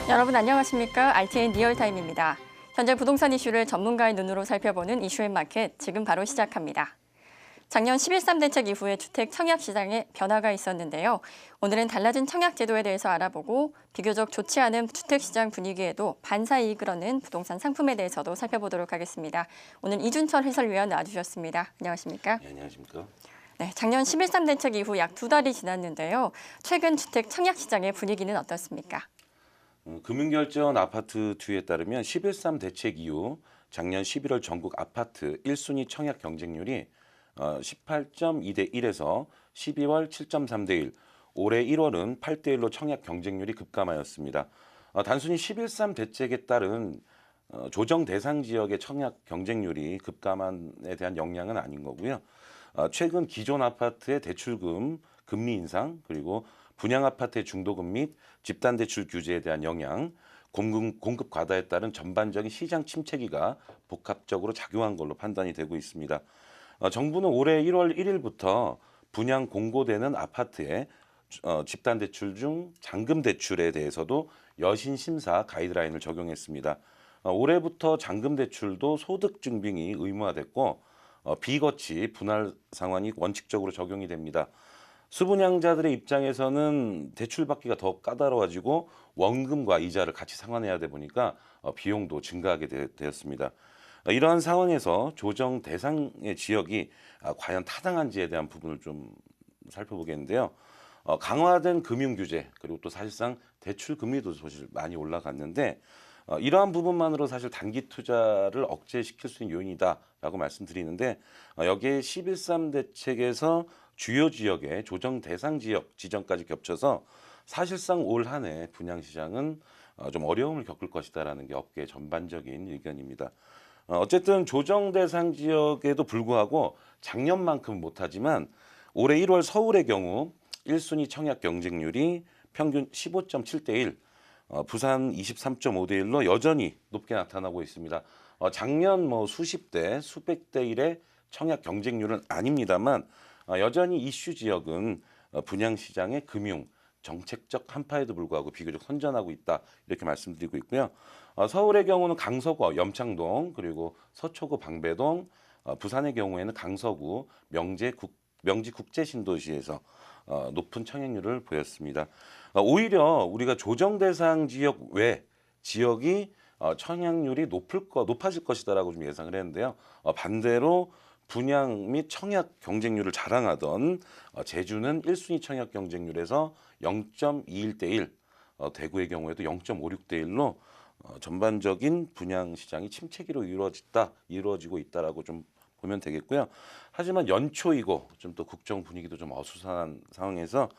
여러분 안녕하십니까? RTN 리얼타임입니다. 현재 부동산 이슈를 전문가의 눈으로 살펴보는 이슈앤마켓 지금 바로 시작합니다. 작년 11.3 대책 이후에 주택 청약 시장에 변화가 있었는데요. 오늘은 달라진 청약 제도에 대해서 알아보고 비교적 좋지 않은 주택 시장 분위기에도 반사이익을 얻는 부동산 상품에 대해서도 살펴보도록 하겠습니다. 오늘 이준철 해설위원 나와주셨습니다. 안녕하십니까? 네, 안녕하십니까? 네, 작년 11.3 대책 이후 약 2달이 지났는데요. 최근 주택 청약 시장의 분위기는 어떻습니까? 금융결제원 아파트2에 따르면 11.3 대책 이후 작년 11월 전국 아파트 1순위 청약 경쟁률이 18.2대 1에서 12월 7.3대 1, 올해 1월은 8대 1로 청약 경쟁률이 급감하였습니다. 단순히 11.3 대책에 따른 조정 대상 지역의 청약 경쟁률이 급감한에 대한 영향은 아닌 거고요. 최근 기존 아파트의 대출금 금리 인상, 그리고 분양 아파트의 중도금 및 집단 대출 규제에 대한 영향, 공급 과다에 따른 전반적인 시장 침체기가 복합적으로 작용한 걸로 판단이 되고 있습니다. 정부는 올해 1월 1일부터 분양 공고되는 아파트의 집단 대출 중 잔금 대출에 대해서도 여신 심사 가이드라인을 적용했습니다. 올해부터 잔금 대출도 소득 증빙이 의무화됐고 비거치 분할 상환이 원칙적으로 적용이 됩니다. 수분양자들의 입장에서는 대출받기가 더 까다로워지고 원금과 이자를 같이 상환해야 돼 보니까 비용도 증가하게 되었습니다. 이러한 상황에서 조정 대상의 지역이 과연 타당한지에 대한 부분을 좀 살펴보겠는데요. 강화된 금융 규제, 그리고 또 사실상 대출 금리도 사실 많이 올라갔는데 이러한 부분만으로 사실 단기 투자를 억제시킬 수 있는 요인이다라고 말씀드리는데, 여기에 11.3 대책에서 주요 지역의 조정 대상 지역 지정까지 겹쳐서 사실상 올 한 해 분양 시장은 좀 어려움을 겪을 것이다라는 게 업계 전반적인 의견입니다. 어쨌든 조정 대상 지역에도 불구하고 작년만큼 못하지만 올해 1월 서울의 경우 1순위 청약 경쟁률이 평균 15.7대 1, 부산 23.5대 1로 여전히 높게 나타나고 있습니다. 작년 수십 대, 수백 대 1의 청약 경쟁률은 아닙니다만 여전히 이슈 지역은 분양시장의 금융, 정책적 한파에도 불구하고 비교적 선전하고 있다, 이렇게 말씀드리고 있고요. 서울의 경우는 강서구, 염창동, 그리고 서초구, 방배동, 부산의 경우에는 강서구, 명지 국제신도시에서 높은 청약률을 보였습니다. 오히려 우리가 조정 대상 지역 외 지역이 청약률이 높아질 것이다라고 좀 예상을 했는데요. 반대로 분양 및 청약 경쟁률을 자랑하던 제주는 1순위 청약 경쟁률에서 0.21대 1, 대구의 경우에도 0.56대 1로 전반적인 분양 시장이 침체기로 이루어지고 있다라고 좀 보면 되겠고요. 하지만 연초이고 좀 또 국정 분위기도 좀 어수선한 상황에서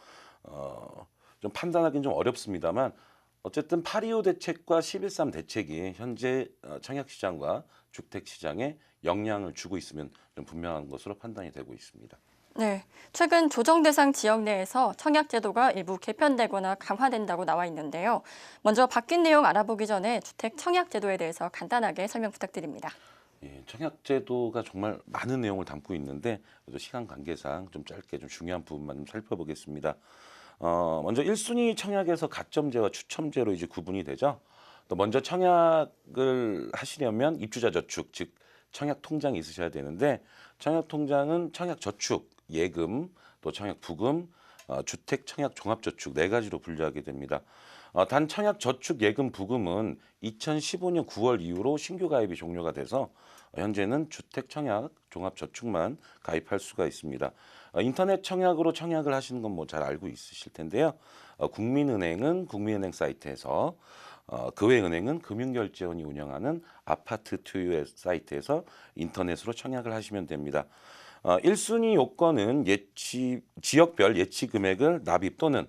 좀 판단하기는 좀 어렵습니다만, 어쨌든 8.25 대책과 11.3 대책이 현재 청약 시장과 주택 시장에 영향을 주고 있으면 좀 분명한 것으로 판단이 되고 있습니다. 네, 최근 조정 대상 지역 내에서 청약 제도가 일부 개편되거나 강화된다고 나와 있는데요. 먼저 바뀐 내용 알아보기 전에 주택 청약 제도에 대해서 간단하게 설명 부탁드립니다. 예, 청약 제도가 정말 많은 내용을 담고 있는데 그래도 시간 관계상 좀 짧게 좀 중요한 부분만 좀 살펴보겠습니다. 먼저 1순위 청약에서 가점제와 추첨제로 이제 구분이 되죠. 또 먼저 청약을 하시려면 입주자 저축, 즉 청약 통장이 있으셔야 되는데, 청약 통장은 청약 저축, 예금, 또 청약 부금, 주택 청약 종합저축 네 가지로 분류하게 됩니다. 단 청약 저축, 예금, 부금은 2015년 9월 이후로 신규 가입이 종료가 돼서 현재는 주택 청약 종합저축만 가입할 수가 있습니다. 인터넷 청약으로 청약을 하시는 건 뭐 잘 알고 있으실 텐데요. 국민은행은 국민은행 사이트에서, 그 외 은행은 금융결제원이 운영하는 아파트2의 사이트에서 인터넷으로 청약을 하시면 됩니다. 1순위 요건은 지역별 예치 금액을 납입 또는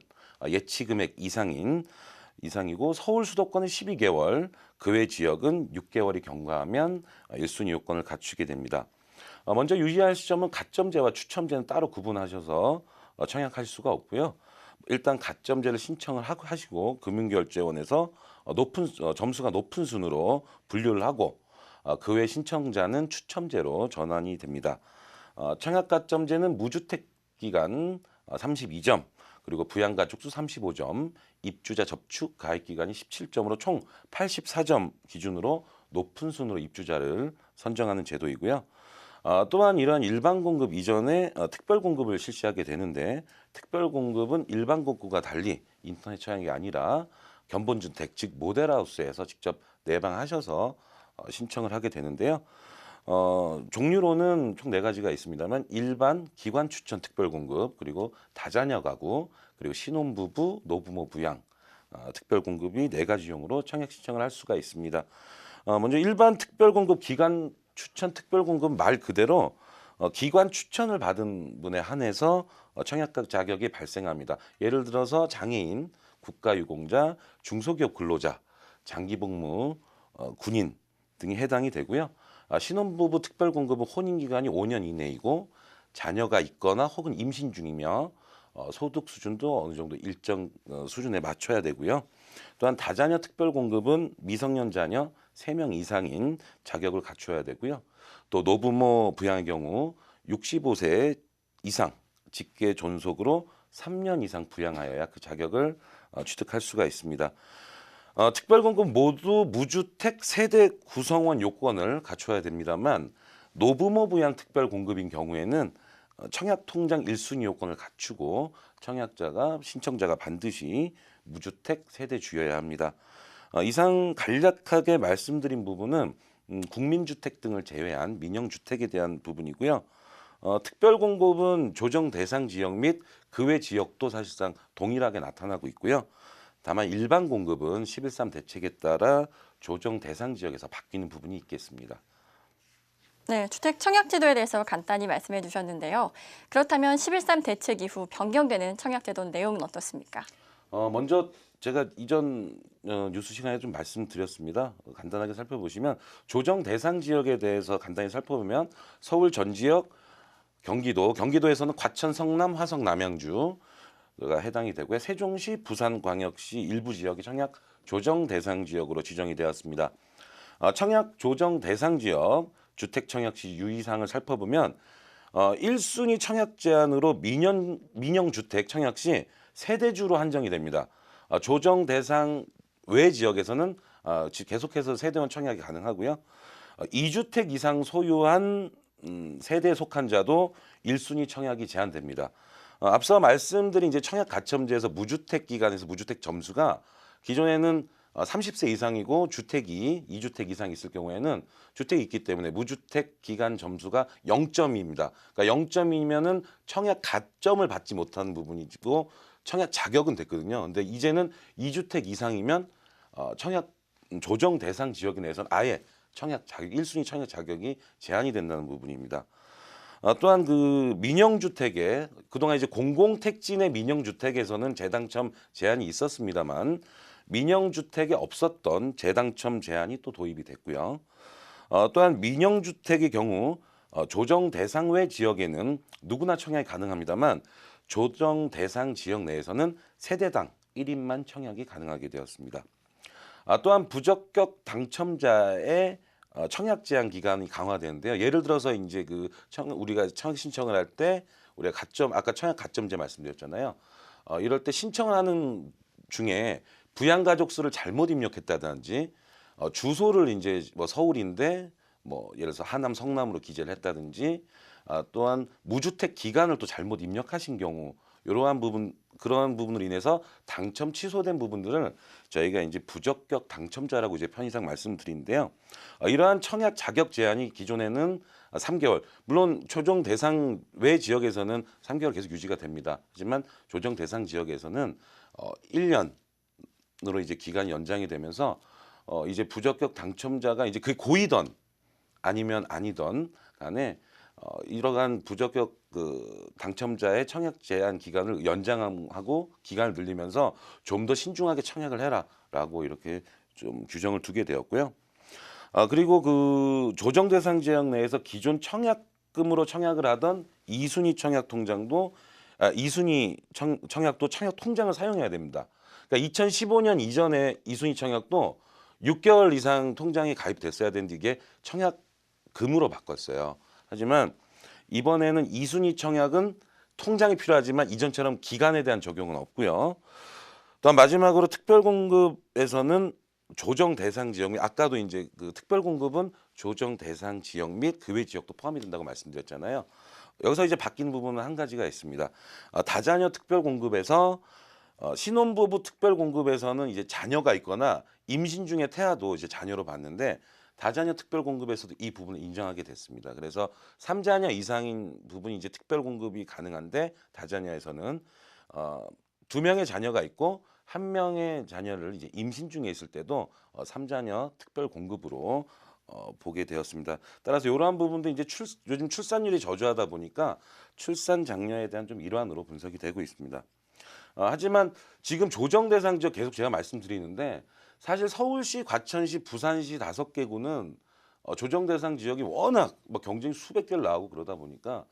예치 금액 이상이고, 서울 수도권은 12개월, 그 외 지역은 6개월이 경과하면 1순위 요건을 갖추게 됩니다. 먼저 유의할 시점은 가점제와 추첨제는 따로 구분하셔서 청약할 수가 없고요. 일단 가점제를 신청을 하시고 금융결제원에서 점수가 높은 순으로 분류를 하고, 그 외 신청자는 추첨제로 전환이 됩니다. 청약 가점제는 무주택 기간 32점, 그리고 부양가족 수 35점, 입주자 접촉 가입 기간이 17점으로 총 84점 기준으로 높은 순으로 입주자를 선정하는 제도이고요. 또한 이러한 일반 공급 이전에 특별 공급을 실시하게 되는데 특별 공급은 일반 공급과 달리 인터넷 청약이 아니라 견본주택 즉 모델하우스에서 직접 내방하셔서 신청을 하게 되는데요. 종류로는 총 4가지가 있습니다만 일반 기관 추천 특별 공급 그리고 다자녀 가구 그리고 신혼부부 노부모 부양 특별 공급이 4가지용으로 청약 신청을 할 수가 있습니다. 먼저 일반 특별 공급 기관 추천 특별 공급 말 그대로 기관 추천을 받은 분에 한해서 청약 자격이 발생합니다. 예를 들어서 장애인, 국가유공자, 중소기업 근로자, 장기복무, 군인 등이 해당이 되고요. 신혼부부 특별공급은 혼인기간이 5년 이내이고 자녀가 있거나 혹은 임신 중이며 소득 수준도 어느 정도 일정 수준에 맞춰야 되고요. 또한 다자녀 특별공급은 미성년 자녀 3명 이상인 자격을 갖춰야 되고요. 또 노부모 부양의 경우 65세 이상 직계 존속으로 3년 이상 부양하여야 그 자격을 취득할 수가 있습니다. 특별공급 모두 무주택 세대 구성원 요건을 갖춰야 됩니다만 노부모 부양 특별공급인 경우에는 청약통장 1순위 요건을 갖추고 신청자가 반드시 무주택 세대주여야 합니다. 이상 간략하게 말씀드린 부분은 국민주택 등을 제외한 민영주택에 대한 부분이고요. 특별공급은 조정 대상 지역 및 그 외 지역도 사실상 동일하게 나타나고 있고요. 다만 일반 공급은 11.3 대책에 따라 조정 대상 지역에서 바뀌는 부분이 있겠습니다. 네, 주택 청약 제도에 대해서 간단히 말씀해 주셨는데요. 그렇다면 11.3 대책 이후 변경되는 청약 제도 내용은 어떻습니까? 먼저 제가 이전 뉴스 시간에 좀 말씀드렸습니다. 간단하게 살펴보시면 조정 대상 지역에 대해서 간단히 살펴보면 서울 전 지역, 경기도에서는 과천, 성남, 화성, 남양주가 해당이 되고요. 세종시, 부산광역시 일부 지역이 청약 조정 대상 지역으로 지정이 되었습니다. 청약 조정 대상 지역 주택 청약 시 유의사항을 살펴보면 1순위 청약 제한으로 민영 주택 청약 시 세대주로 한정이 됩니다. 조정 대상 외 지역에서는 계속해서 세대원 청약이 가능하고요. 2주택 이상 소유한 세대에 속한 자도 1순위 청약이 제한됩니다. 앞서 말씀드린 이제 청약 가점제에서 무주택 기간에서 무주택 점수가 기존에는 30세 이상이고 주택이 2주택 이상 있을 경우에는 주택이 있기 때문에 무주택 기간 점수가 0점입니다. 그러니까 0점이면은 청약 가점을 받지 못하는 부분이고 청약 자격은 됐거든요. 근데 이제는 2주택 이상이면 청약 조정 대상 지역 내에서는 아예 청약 자격 1순위 청약 자격이 제한이 된다는 부분입니다. 또한 그 민영주택에 그동안 이제 공공택지내 민영주택에서는 재당첨 제한이 있었습니다만 민영주택에 없었던 재당첨 제한이 또 도입이 됐고요. 또한 민영주택의 경우 조정 대상 외 지역에는 누구나 청약이 가능합니다만 조정 대상 지역 내에서는 세대당 1인만 청약이 가능하게 되었습니다. 또한 부적격 당첨자의 청약 제한 기간이 강화되는데요. 예를 들어서 이제 우리가 청약 신청을 할 때 우리가 아까 청약 가점제 말씀드렸잖아요. 이럴 때 신청을 하는 중에 부양가족 수를 잘못 입력했다든지 주소를 이제 뭐 서울인데 뭐 예를 들어서 하남 성남으로 기재를 했다든지 또한 무주택 기간을 또 잘못 입력하신 경우 그러한 부분으로 인해서 당첨 취소된 부분들을 저희가 이제 부적격 당첨자라고 이제 편의상 말씀드리는데요. 이러한 청약 자격 제한이 기존에는 3개월, 물론 조정 대상 외 지역에서는 3개월 계속 유지가 됩니다. 하지만 조정 대상 지역에서는 1년으로 이제 기간이 연장이 되면서 이제 부적격 당첨자가 이제 그게 고이던 아니면 아니던 간에 이러한 부적격 당첨자의 청약 제한 기간을 연장하고 기간을 늘리면서 좀 더 신중하게 청약을 해라라고 이렇게 좀 규정을 두게 되었고요. 그리고 그 조정 대상 지역 내에서 기존 청약금으로 청약을 하던 2순위 청약 통장도 2순위 청약도 청약 통장을 사용해야 됩니다. 그러니까 2015년 이전에 2순위 청약도 6개월 이상 통장에 가입됐어야 되는데 이게 청약금으로 바꿨어요. 하지만 이번에는 2순위 청약은 통장이 필요하지만 이전처럼 기간에 대한 적용은 없고요. 또한 마지막으로 특별공급에서는 조정 대상 지역 및 아까도 이제 그 특별공급은 조정 대상 지역 및 그 외 지역도 포함이 된다고 말씀드렸잖아요. 여기서 이제 바뀐 부분은 한 가지가 있습니다. 다자녀 특별공급에서 신혼부부 특별공급에서는 이제 자녀가 있거나 임신 중에 태아도 이제 자녀로 봤는데 다자녀 특별공급에서도 이 부분을 인정하게 됐습니다. 그래서 3자녀 이상인 부분이 이제 특별공급이 가능한데 다자녀에서는 2명의 자녀가 있고 1명의 자녀를 이제 임신 중에 있을 때도 3자녀 특별공급으로 보게 되었습니다. 따라서 이러한 부분도 이제 요즘 출산율이 저조하다 보니까 출산 장려에 대한 좀 일환으로 분석이 되고 있습니다. 하지만 지금 조정 대상 지역 계속 제가 말씀드리는데 사실 서울시, 과천시, 부산시 5개구는 조정 대상 지역이 워낙 뭐 경쟁이 수백 개를 나오고 그러다 보니까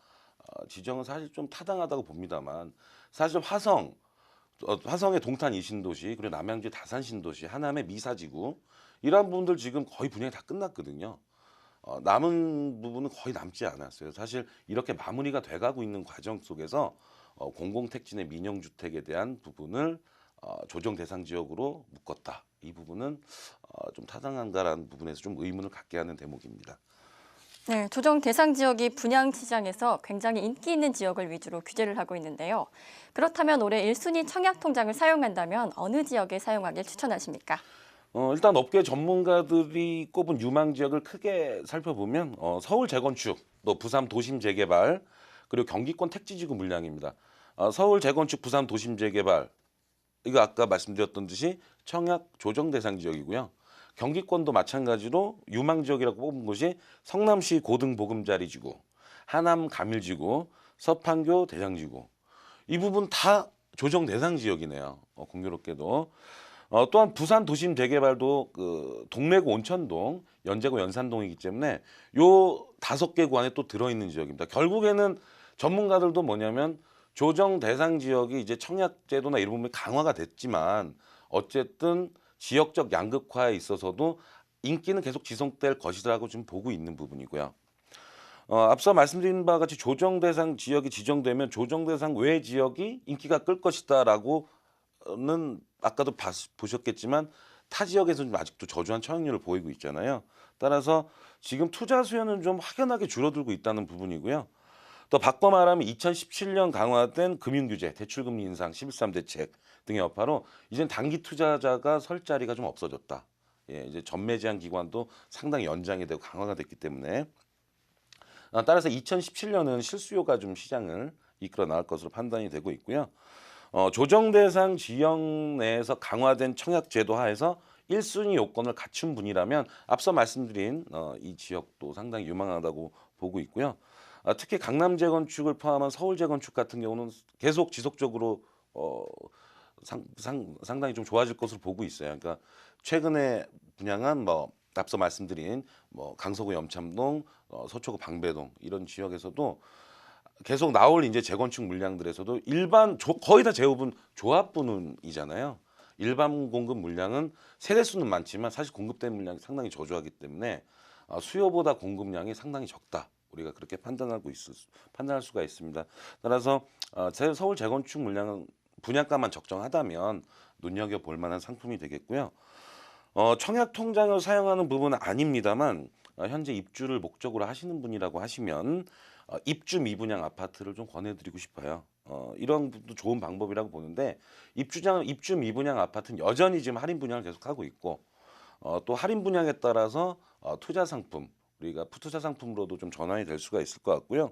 지정은 사실 좀 타당하다고 봅니다만 사실 화성의 동탄 이신도시 그리고 남양주의 다산 신도시 하남의 미사지구 이러한 부분들 지금 거의 분양이 다 끝났거든요. 남은 부분은 거의 남지 않았어요. 사실 이렇게 마무리가 돼가고 있는 과정 속에서 공공택지 내 민영주택에 대한 부분을 조정 대상 지역으로 묶었다. 이 부분은 좀 타당한가라는 부분에서 좀 의문을 갖게 하는 대목입니다. 네, 조정 대상 지역이 분양 시장에서 굉장히 인기 있는 지역을 위주로 규제를 하고 있는데요. 그렇다면 올해 1순위 청약 통장을 사용한다면 어느 지역에 사용하길 추천하십니까? 일단 업계 전문가들이 꼽은 유망 지역을 크게 살펴보면 서울 재건축, 또 부산 도심 재개발, 그리고 경기권 택지지구 물량입니다. 서울 재건축, 부산 도심 재개발 이거 아까 말씀드렸던 듯이 청약 조정 대상 지역이고요. 경기권도 마찬가지로 유망 지역이라고 뽑은 곳이 성남시 고등보금자리지구, 하남 가밀지구, 서판교 대장지구 이 부분 다 조정 대상 지역이네요. 공교롭게도. 또한 부산 도심 재개발도 그 동래구 온천동, 연제구 연산동이기 때문에 요 5개 구 안에 또 들어있는 지역입니다. 결국에는 전문가들도 뭐냐면 조정 대상 지역이 이제 청약 제도나 이런 부분이 강화가 됐지만 어쨌든 지역적 양극화에 있어서도 인기는 계속 지속될 것이라고 지금 보고 있는 부분이고요. 앞서 말씀드린 바와 같이 조정 대상 지역이 지정되면 조정 대상 외 지역이 인기가 끌 것이다라고는 아까도 보셨겠지만 타 지역에서는 아직도 저조한 청약률을 보이고 있잖아요. 따라서 지금 투자 수요는 좀 확연하게 줄어들고 있다는 부분이고요. 또 바꿔 말하면 2017년 강화된 금융규제, 대출금리 인상, 11.3 대책 등의 여파로 이젠 단기 투자자가 설 자리가 좀 없어졌다. 예, 이제 전매 제한 기관도 상당히 연장이 되고 강화가 됐기 때문에 따라서 2017년은 실수요가 좀 시장을 이끌어 나갈 것으로 판단이 되고 있고요. 조정 대상 지역 내에서 강화된 청약 제도 하에서 1순위 요건을 갖춘 분이라면 앞서 말씀드린 이 지역도 상당히 유망하다고 보고 있고요. 특히 강남 재건축을 포함한 서울 재건축 같은 경우는 계속 지속적으로 상당히 좀 좋아질 것으로 보고 있어요. 그러니까 최근에 분양한 뭐 앞서 말씀드린 뭐 강서구 염참동, 서초구 방배동 이런 지역에서도 계속 나올 이제 재건축 물량들에서도 거의 다 제곱은 조합분이잖아요. 일반 공급 물량은 세대 수는 많지만 사실 공급된 물량이 상당히 저조하기 때문에 수요보다 공급량이 상당히 적다. 우리가 그렇게 판단할 수가 있습니다. 따라서 서울 재건축 물량은 분양가만 적정하다면 눈여겨볼 만한 상품이 되겠고요. 청약 통장을 사용하는 부분은 아닙니다만 현재 입주를 목적으로 하시는 분이라고 하시면 입주 미분양 아파트를 좀 권해드리고 싶어요. 이런 것도 좋은 방법이라고 보는데 입주 미분양 아파트는 여전히 지금 할인 분양을 계속하고 있고 또 할인 분양에 따라서 투자 상품 우리가 투자 상품으로도 좀 전환이 될 수가 있을 것 같고요.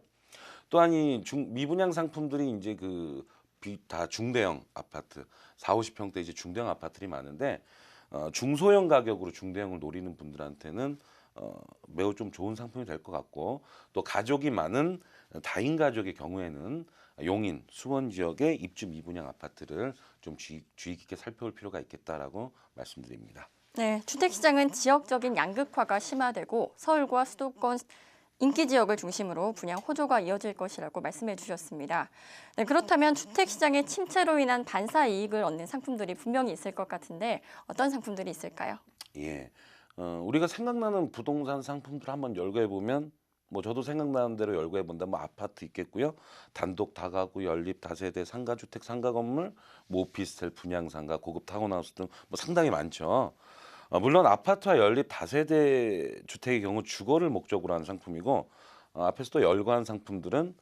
또한 이 미분양 상품들이 이제 다 중대형 아파트 40~50평대 이제 중대형 아파트들이 많은데 중소형 가격으로 중대형을 노리는 분들한테는 매우 좀 좋은 상품이 될 것 같고 또 가족이 많은 다인 가족의 경우에는 용인, 수원 지역의 입주 미분양 아파트를 좀 주의 깊게 살펴볼 필요가 있겠다라고 말씀드립니다. 네, 주택시장은 지역적인 양극화가 심화되고 서울과 수도권 인기 지역을 중심으로 분양 호조가 이어질 것이라고 말씀해 주셨습니다. 네, 그렇다면 주택시장의 침체로 인한 반사 이익을 얻는 상품들이 분명히 있을 것 같은데 어떤 상품들이 있을까요? 예, 우리가 생각나는 부동산 상품들 한번 열거해 보면 뭐 저도 생각나는 대로 열거해 본다면 뭐 아파트 있겠고요. 단독 다가구, 연립 다세대, 상가주택, 상가건물, 뭐 오피스텔, 분양상가, 고급 타운하우스 등 뭐 상당히 많죠. 물론 아파트와 연립 다세대 주택의 경우 주거를 목적으로 하는 상품이고 앞에서 또 열거한 상품들은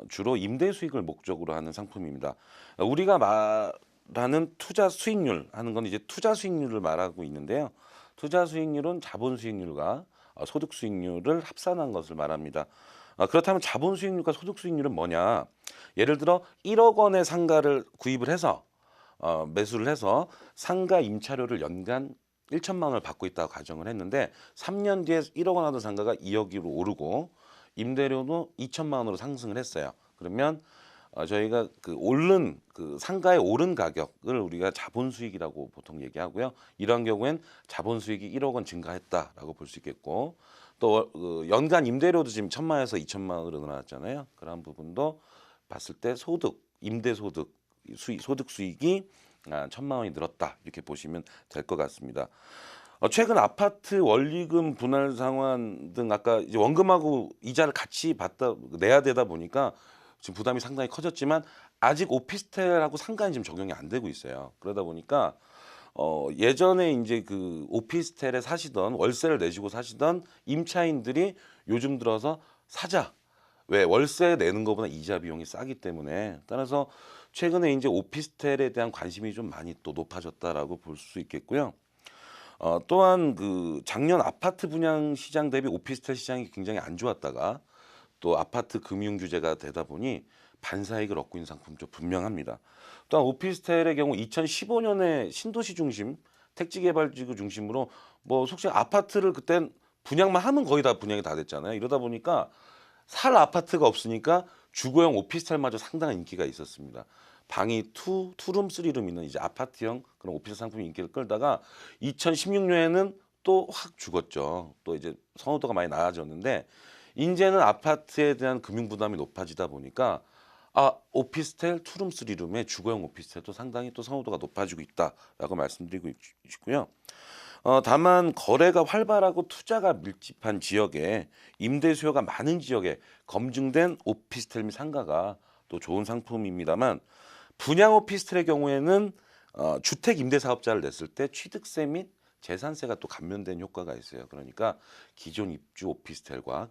주로 임대 수익을 목적으로 하는 상품입니다. 우리가 말하는 투자 수익률 하는 건 이제 투자 수익률을 말하고 있는데요. 투자 수익률은 자본 수익률과 소득 수익률을 합산한 것을 말합니다. 그렇다면 자본 수익률과 소득 수익률은 뭐냐? 예를 들어 1억 원의 상가를 구입을 해서 매수를 해서 상가 임차료를 연간 1천만 원을 받고 있다고 가정을 했는데 3년 뒤에 1억 원 하던 상가가 2억으로 오르고 임대료도 2천만 원으로 상승을 했어요. 그러면 저희가 그 오른 그 상가의 오른 가격을 우리가 자본 수익이라고 보통 얘기하고요. 이러한 경우엔 자본 수익이 1억 원 증가했다라고 볼 수 있겠고 또 연간 임대료도 지금 1천만 원에서 2천만 원으로 늘어났잖아요. 그런 부분도 봤을 때 소득, 임대 소득 소득 수익이 1천만 원이 늘었다 이렇게 보시면 될 것 같습니다. 최근 아파트 원리금 분할 상환 등 아까 이제 원금하고 이자를 같이 내야 되다 보니까 지금 부담이 상당히 커졌지만 아직 오피스텔하고 상가는 지금 적용이 안 되고 있어요. 그러다 보니까 예전에 이제 그 오피스텔에 사시던 월세를 내시고 사시던 임차인들이 요즘 들어서 사자. 왜 월세 내는 것보다 이자 비용이 싸기 때문에 따라서 최근에 이제 오피스텔에 대한 관심이 좀 많이 또 높아졌다라고 볼 수 있겠고요. 또한 그 작년 아파트 분양 시장 대비 오피스텔 시장이 굉장히 안 좋았다가 또 아파트 금융 규제가 되다 보니 반사이익을 얻고 있는 상품도 분명합니다. 또한 오피스텔의 경우 2015년에 신도시 중심 택지개발지구 중심으로 뭐 속칭 아파트를 그땐 분양만 하면 거의 다 분양이 다 됐잖아요. 이러다 보니까 살 아파트가 없으니까 주거용 오피스텔마저 상당한 인기가 있었습니다. 방이 투룸, 쓰리룸 있는 이제 아파트형 그런 오피스 상품이 인기를 끌다가 2016년에는 또 확 죽었죠. 또 이제 선호도가 많이 낮아졌는데 이제는 아파트에 대한 금융 부담이 높아지다 보니까 오피스텔 투룸, 쓰리룸의 주거용 오피스텔도 상당히 또 선호도가 높아지고 있다라고 말씀드리고 있고요. 다만 거래가 활발하고 투자가 밀집한 지역에 임대 수요가 많은 지역에 검증된 오피스텔 및 상가가 또 좋은 상품입니다만 분양 오피스텔의 경우에는 주택 임대 사업자를 냈을 때 취득세 및 재산세가 또 감면된 효과가 있어요. 그러니까 기존 오피스텔과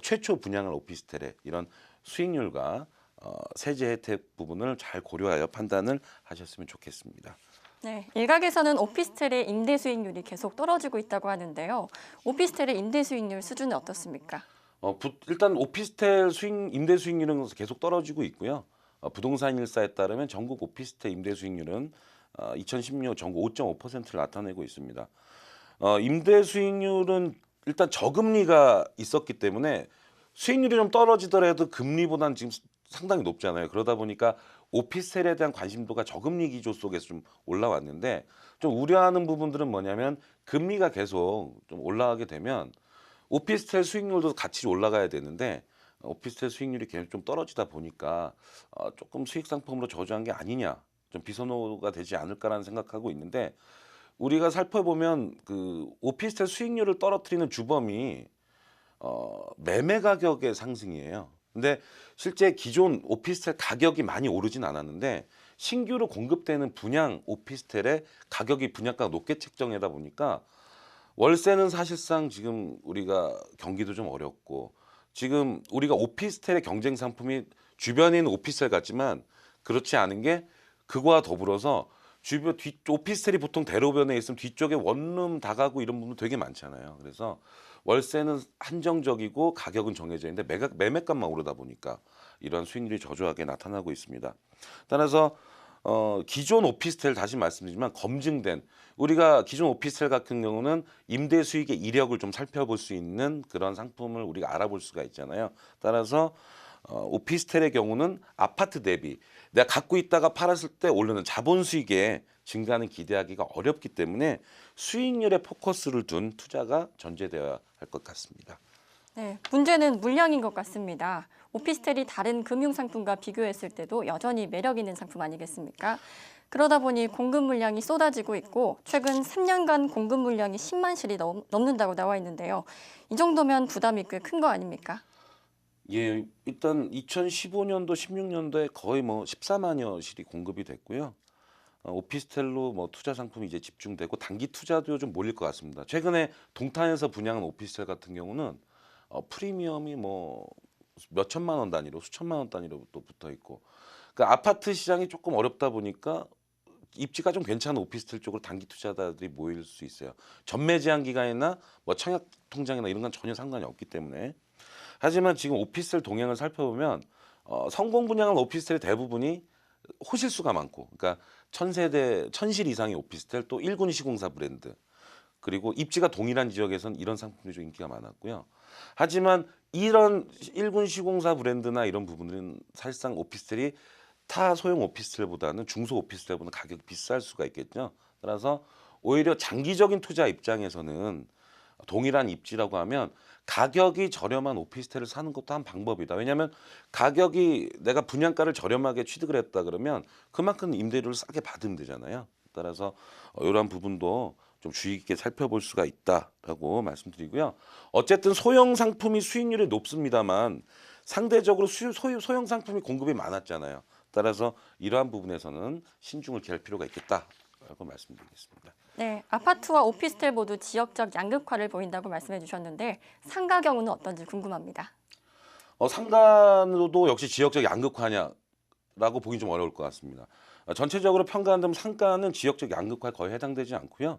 최초 분양할 오피스텔의 이런 수익률과 세제 혜택 부분을 잘 고려하여 판단을 하셨으면 좋겠습니다. 네, 일각에서는 오피스텔의 임대 수익률이 계속 떨어지고 있다고 하는데요. 오피스텔의 임대 수익률 수준은 어떻습니까? 일단 오피스텔 임대 수익률은 계속 떨어지고 있고요. 부동산 일사에 따르면 전국 오피스텔 임대 수익률은 2016 전국 5.5%를 나타내고 있습니다. 임대 수익률은 일단 저금리가 있었기 때문에 수익률이 좀 떨어지더라도 금리보다는 지금 상당히 높잖아요. 그러다 보니까 오피스텔에 대한 관심도가 저금리 기조 속에서 좀 올라왔는데 좀 우려하는 부분들은 뭐냐면 금리가 계속 좀 올라가게 되면 오피스텔 수익률도 같이 올라가야 되는데 오피스텔 수익률이 계속 좀 떨어지다 보니까 조금 수익 상품으로 저조한 게 아니냐, 좀 비선호가 되지 않을까라는 생각하고 있는데 우리가 살펴보면 그 오피스텔 수익률을 떨어뜨리는 주범이 매매 가격의 상승이에요. 근데 실제 기존 오피스텔 가격이 많이 오르진 않았는데 신규로 공급되는 분양 오피스텔의 가격이 분양가가 높게 책정하다 보니까 월세는 사실상 지금 우리가 경기도 좀 어렵고 지금 우리가 오피스텔의 경쟁 상품이 주변에 있는 오피스텔 같지만 그렇지 않은 게 그거와 더불어서 주변 오피스텔이 보통 대로변에 있으면 뒤쪽에 원룸 다가구 이런 부분 되게 많잖아요. 그래서 월세는 한정적이고 가격은 정해져 있는데 매매값만 오르다 보니까 이런 수익률이 저조하게 나타나고 있습니다. 따라서 기존 오피스텔 다시 말씀드리지만 검증된 우리가 기존 오피스텔 같은 경우는 임대 수익의 이력을 좀 살펴볼 수 있는 그런 상품을 우리가 알아볼 수가 있잖아요. 따라서 오피스텔의 경우는 아파트 대비 내가 갖고 있다가 팔았을 때 오르는 자본 수익의 증가는 기대하기가 어렵기 때문에 수익률에 포커스를 둔 투자가 전제되어야 할 것 같습니다. 네, 문제는 물량인 것 같습니다. 오피스텔이 다른 금융상품과 비교했을 때도 여전히 매력 있는 상품 아니겠습니까? 그러다 보니 공급 물량이 쏟아지고 있고 최근 3년간 공급 물량이 10만 실이 넘는다고 나와 있는데요. 이 정도면 부담이 꽤 큰 거 아닙니까? 예, 일단 2015년도, 16년도에 거의 뭐 14만여 실이 공급이 됐고요. 오피스텔로 뭐 투자 상품이 이제 집중되고 단기 투자도 좀 몰릴 것 같습니다. 최근에 동탄에서 분양한 오피스텔 같은 경우는 프리미엄이 뭐 몇 천만 원 단위로, 수천만 원 단위로 또 붙어 있고, 그러니까 아파트 시장이 조금 어렵다 보니까 입지가 좀 괜찮은 오피스텔 쪽으로 단기 투자자들이 모일 수 있어요. 전매 제한 기간이나 뭐 청약 통장이나 이런 건 전혀 상관이 없기 때문에. 하지만 지금 오피스텔 동향을 살펴보면 성공 분양한 오피스텔의 대부분이 호실수가 많고, 그러니까 1000세대, 1000실 이상의 오피스텔, 또 1군 시공사 브랜드, 그리고 입지가 동일한 지역에선 이런 상품이 좀 인기가 많았고요. 하지만 이런 1군 시공사 브랜드나 이런 부분들은 사실상 오피스텔이 타 소형 오피스텔보다는 중소 오피스텔보다는 가격이 비쌀 수가 있겠죠. 따라서 오히려 장기적인 투자 입장에서는 동일한 입지라고 하면 가격이 저렴한 오피스텔을 사는 것도 한 방법이다. 왜냐하면 가격이 내가 분양가를 저렴하게 취득을 했다 그러면 그만큼 임대료를 싸게 받으면 되잖아요. 따라서 이러한 부분도 좀 주의 깊게 살펴볼 수가 있다라고 말씀드리고요. 어쨌든 소형 상품이 수익률이 높습니다만 상대적으로 소형 상품이 공급이 많았잖아요. 따라서 이러한 부분에서는 신중을 기할 필요가 있겠다라고 말씀드리겠습니다. 네, 아파트와 오피스텔 모두 지역적 양극화를 보인다고 말씀해 주셨는데 상가 경우는 어떤지 궁금합니다. 상가도 역시 지역적 양극화냐라고 보기 좀 어려울 것 같습니다. 전체적으로 평가한다면 상가는 지역적 양극화에 거의 해당되지 않고요.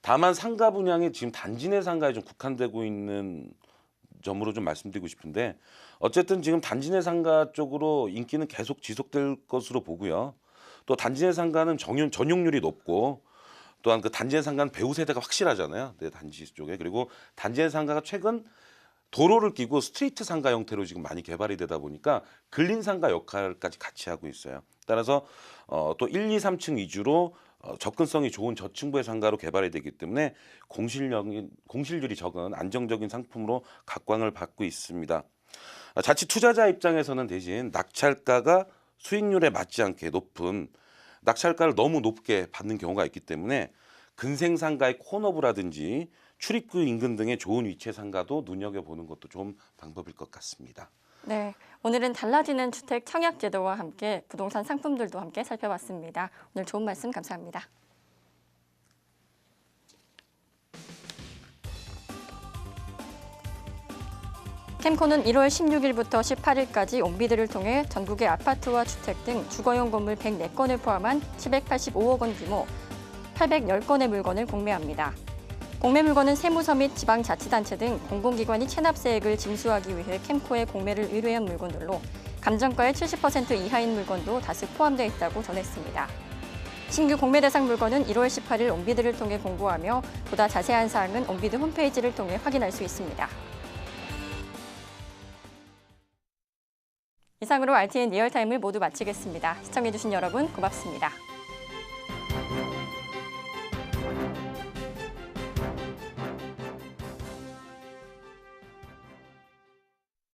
다만 상가 분양이 지금 단지 내 상가에 좀 국한되고 있는 점으로 좀 말씀드리고 싶은데, 어쨌든 지금 단지 내 상가 쪽으로 인기는 계속 지속될 것으로 보고요. 또 단지 내 상가는 전용률이 높고, 또한 그 단지 내 상가는 배후 세대가 확실하잖아요. 네, 단지 쪽에. 그리고 단지 내 상가가 최근 도로를 끼고 스트리트 상가 형태로 지금 많이 개발이 되다 보니까 근린 상가 역할까지 같이 하고 있어요. 따라서 또 1, 2, 3층 위주로 접근성이 좋은 저층부의 상가로 개발이 되기 때문에 공실률이 적은 안정적인 상품으로 각광을 받고 있습니다. 자칫 투자자 입장에서는 대신 낙찰가가 수익률에 맞지 않게 높은 낙찰가를 너무 높게 받는 경우가 있기 때문에 근생상가의 코너부라든지 출입구 인근 등의 좋은 위치의 상가도 눈여겨보는 것도 좀 방법일 것 같습니다. 네, 오늘은 달라지는 주택 청약 제도와 함께 부동산 상품들도 함께 살펴봤습니다. 오늘 좋은 말씀 감사합니다. 캠코는 1월 16일부터 18일까지 온비드를 통해 전국의 아파트와 주택 등 주거용 건물 104건을 포함한 785억 원 규모 810건의 물건을 공매합니다. 공매 물건은 세무서 및 지방자치단체 등 공공기관이 체납세액을 징수하기 위해 캠코에 공매를 의뢰한 물건들로 감정가의 70% 이하인 물건도 다수 포함되어 있다고 전했습니다. 신규 공매 대상 물건은 1월 18일 온비드를 통해 공고하며 보다 자세한 사항은 온비드 홈페이지를 통해 확인할 수 있습니다. 이상으로 RTN 리얼타임을 모두 마치겠습니다. 시청해주신 여러분 고맙습니다.